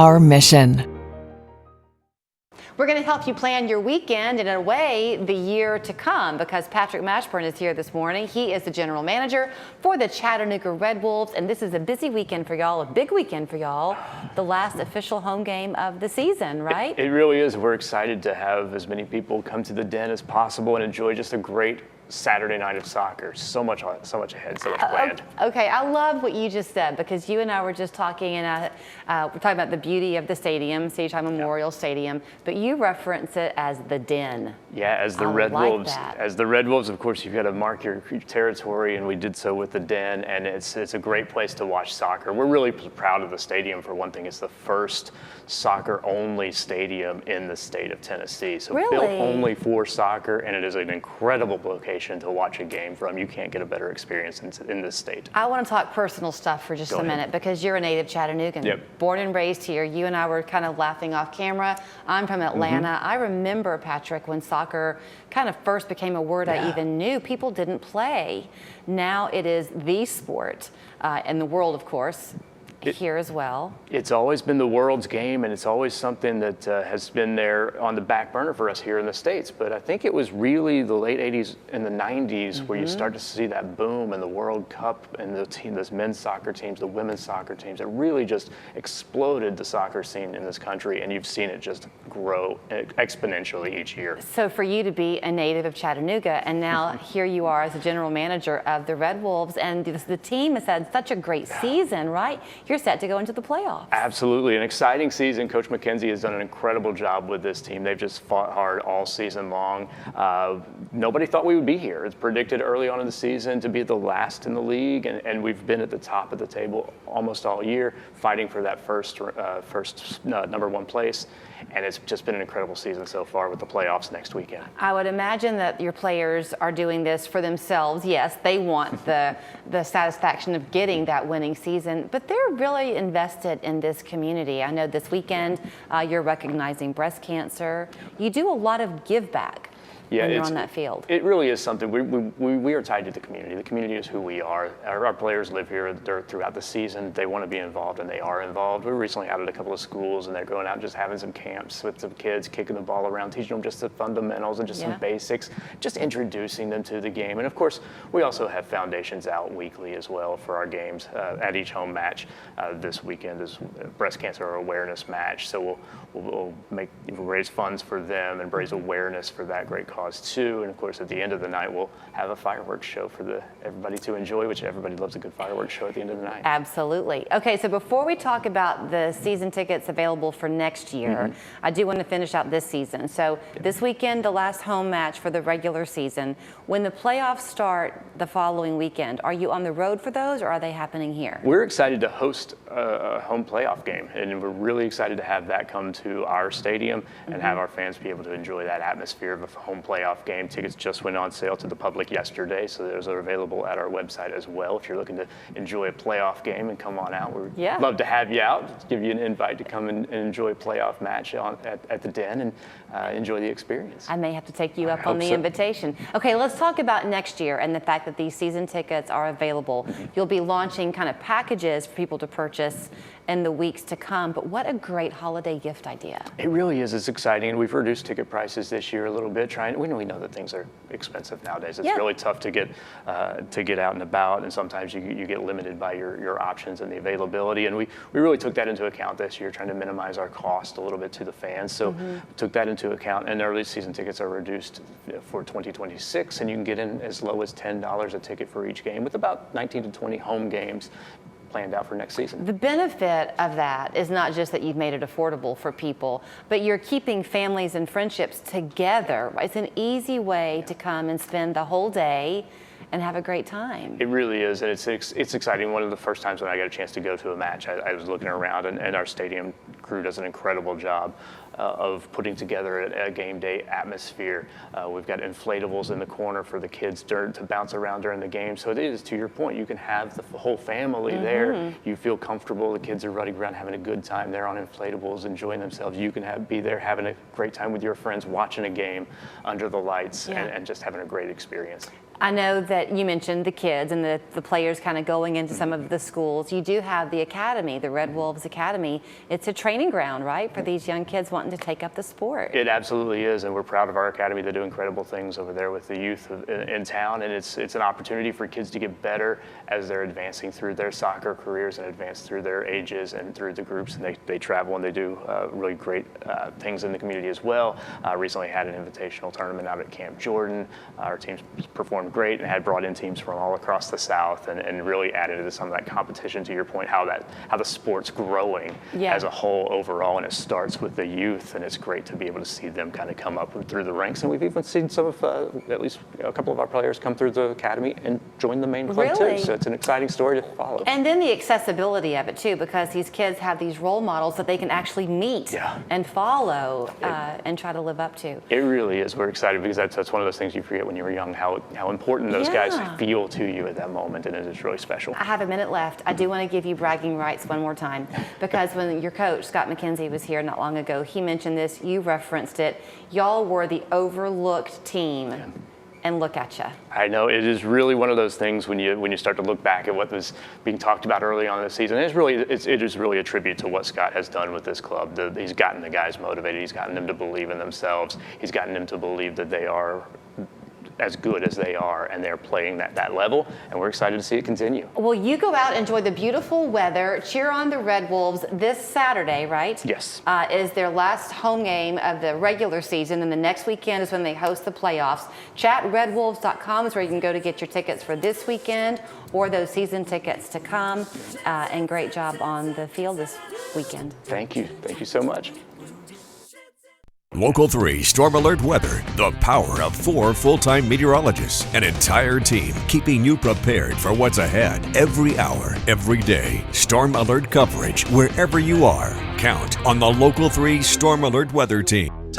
Our mission. We're going to help you plan your weekend and, in a way, the year to come, because Patrick Mashburn is here this morning. He is the general manager for the Chattanooga Red Wolves, and this is a busy weekend for y'all, a big weekend for y'all, the last official home game of the season, right? It really is. We're excited to have as many people come to the Den as possible and enjoy just a great Saturday night of soccer. So much ahead, so much planned. Okay, I love what you just said, because you and I were just talking, and we're talking about the beauty of the stadium, CHI Memorial Stadium, but you reference it as the Den. Yeah, as the Red Wolves. As the Red Wolves, of course, you've got to mark your territory, and we did so with the Den, and it's a great place to watch soccer. We're really proud of the stadium. For one thing, it's the first soccer-only stadium in the state of Tennessee. So built only for soccer, and it is an incredible location to watch a game from. You can't get a better experience in this state. I want to talk personal stuff for just a minute, because you're a native Chattanoogan. Yep. Born and raised here. You and I were kind of laughing off camera. I'm from Atlanta. I remember, Patrick, when soccer kind of first became a word I even knew. People didn't play. Now it is the sport in the world, of course. Here as well. It's always been the world's game, and it's always something that has been there on the back burner for us here in the States. But I think it was really the late 80s and the 90s where you start to see that boom in the World Cup and those men's soccer teams, the women's soccer teams. It really just exploded the soccer scene in this country, and you've seen it just grow exponentially each year. So for you to be a native of Chattanooga, and now here you are as a general manager of the Red Wolves, and the team has had such a great season, right? You're set to go into the playoffs. Absolutely, an exciting season. Coach McKenzie has done an incredible job with this team. They've just fought hard all season long. Nobody thought we would be here. It's predicted early on in the season to be the last in the league, and we've been at the top of the table almost all year, fighting for that first number one place. And it's just been an incredible season so far with the playoffs next weekend. I would imagine that your players are doing this for themselves. Yes, they want the satisfaction of getting that winning season, but they're really invested in this community. I know this weekend you're recognizing breast cancer. You do a lot of give back. When you're on that field. It really is something. We are tied to the community. The community is who we are. Our players live here. They're throughout the season. They want to be involved, and they are involved. We recently out at a couple of schools, and they're going out and just having some camps with some kids, kicking the ball around, teaching them just the fundamentals and just some basics, just introducing them to the game. And of course, we also have foundations out weekly as well for our games at each home match. This weekend is breast cancer awareness match, so we'll raise funds for them and raise awareness for that great cause too. And of course, at the end of the night, we'll have a fireworks show for everybody to enjoy, which everybody loves a good fireworks show at the end of the night. Absolutely. Okay, so before we talk about the season tickets available for next year, I do want to finish out this season. So this weekend, the last home match for the regular season. When the playoffs start the following weekend, are you on the road for those, or are they happening here? We're excited to host a home playoff game, and we're really excited to have that come to our stadium and have our fans be able to enjoy that atmosphere of a home playoff game. Tickets just went on sale to the public yesterday, so those are available at our website as well. If you're looking to enjoy a playoff game and come on out, we'd love to have you out. Just give you an invite to come and enjoy a playoff match at the Den and enjoy the experience. I may have to take you up on the invitation. Okay, let's talk about next year and the fact that these season tickets are available. You'll be launching kind of packages for people to purchase in the weeks to come, but what a great holiday gift idea. It really is. It's exciting, and we've reduced ticket prices this year a little bit. We know that things are expensive nowadays. It's really tough to get out and about, and sometimes you get limited by your options and the availability. And we really took that into account this year, trying to minimize our cost a little bit to the fans. So took that into account, and early season tickets are reduced for 2026, and you can get in as low as $10 a ticket for each game, with about 19 to 20 home games planned out for next season. The benefit of that is not just that you've made it affordable for people, but you're keeping families and friendships together. It's an easy way to come and spend the whole day and have a great time. It really is, and it's exciting. One of the first times when I got a chance to go to a match, I was looking around, and our stadium crew does an incredible job of putting together a game day atmosphere. We've got inflatables in the corner for the kids to bounce around during the game. So it is, to your point, you can have the whole family there. You feel comfortable. The kids are running around having a good time. They're on inflatables, enjoying themselves. You can be there having a great time with your friends, watching a game under the lights and just having a great experience. I know that you mentioned the kids and the players kind of going into some of the schools. You do have the academy, the Red Wolves Academy. It's a training ground, right, for these young kids wanting to take up the sport. It absolutely is, and we're proud of our academy. They do incredible things over there with the youth in town, and it's an opportunity for kids to get better as they're advancing through their soccer careers and advance through their ages and through the groups. And they travel and they do really great things in the community as well. Recently had an invitational tournament out at Camp Jordan. Our teams performed great and had brought in teams from all across the South and really added to some of that competition. To your point, how the sport's growing as a whole overall, and it starts with the youth, and it's great to be able to see them kind of come up through the ranks. And we've even seen some of, at least a couple of our players come through the academy and join the main club too. So it's an exciting story to follow. And then the accessibility of it too, because these kids have these role models that they can actually meet and follow and try to live up to. It really is. We're excited because that's one of those things you forget when you were young, how important those guys feel to you at that moment, and it is really special. I have a minute left. I do want to give you bragging rights one more time, because when your coach, Scott McKenzie, was here not long ago, he mentioned this, you referenced it. Y'all were the overlooked team. And look at you. I know it is really one of those things when you start to look back at what was being talked about early on in the season. It is really a tribute to what Scott has done with this club. He's gotten the guys motivated. He's gotten them to believe in themselves. He's gotten them to believe that they are as good as they are, and they're playing that level, and we're excited to see it continue. Well, you go out, enjoy the beautiful weather, cheer on the Red Wolves this Saturday, right? Yes. Is their last home game of the regular season, and the next weekend is when they host the playoffs. Chatredwolves.com is where you can go to get your tickets for this weekend or those season tickets to come, and great job on the field this weekend. Thank you so much. Local 3 Storm Alert Weather, the power of 4 full-time meteorologists, an entire team keeping you prepared for what's ahead every hour, every day. Storm Alert coverage wherever you are. Count on the Local 3 Storm Alert Weather team.